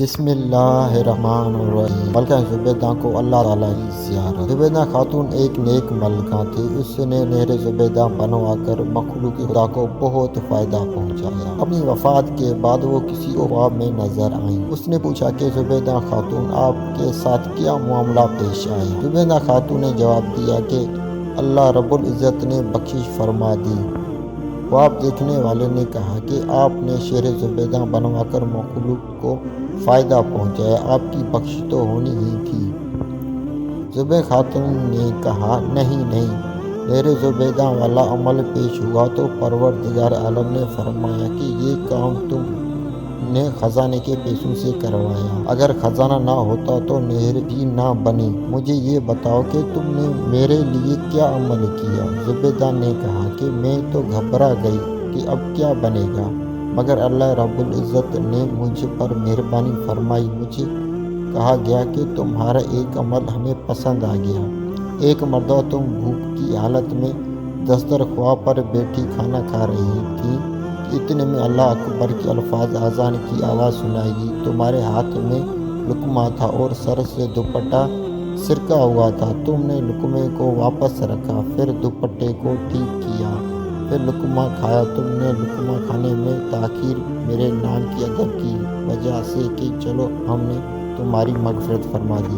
بسم اللہ الرحمن الرحیم۔ ملکہ زبیدہ کو اللہ تعالیٰ کی زیارت۔ زبیدہ خاتون ایک نیک ملکہ تھی۔ اس نے نہر زبیدہ بنوا کر مخلوق خدا کو بہت فائدہ پہنچایا۔ اپنی وفات کے بعد وہ کسی کو خواب میں نظر آئیں۔ اس نے پوچھا کہ زبیدہ خاتون، آپ کے ساتھ کیا معاملہ پیش آیا؟ زبیدہ خاتون نے جواب دیا کہ اللہ رب العزت نے بخشش فرما دی۔ خواب دیکھنے والے نے کہا کہ آپ نے شہر زبیدہ بنوا کر مخلوق کو فائدہ پہنچایا، آپ کی بخشش تو ہونی ہی تھی۔ زبیدہ خاتون نے کہا نہیں، نہر زبیدہ والا عمل پیش ہوا تو پروردگار عالم نے فرمایا کہ یہ کام تم نے خزانے کے پیسوں سے کروایا، اگر خزانہ نہ ہوتا تو نہر بھی نہ بنی۔ مجھے یہ بتاؤ کہ تم نے میرے لیے کیا عمل کیا؟ زبیدہ نے کہا کہ میں تو گھبرا گئی کہ اب کیا بنے گا، مگر اللہ رب العزت نے مجھ پر مہربانی فرمائی۔ مجھے کہا گیا کہ تمہارا ایک عمل ہمیں پسند آ گیا۔ ایک مرتبہ تم بھوک کی حالت میں دسترخواں پر بیٹھی کھانا کھا رہی تھی کہ اتنے میں اللہ اکبر کے الفاظ اذان کی آواز سنائی دی۔ تمہارے ہاتھ میں لقمہ تھا اور سر سے دوپٹہ سرکا ہوا تھا۔ تم نے لقمے کو واپس رکھا، پھر دوپٹے کو ٹھیک کیا، پھر لقمہ کھایا۔ تم نے لقمہ کھانے میں تاخیر میرے نام کے ادب کی وجہ سے کی، چلو ہم نے تمہاری مغفرت فرما دی۔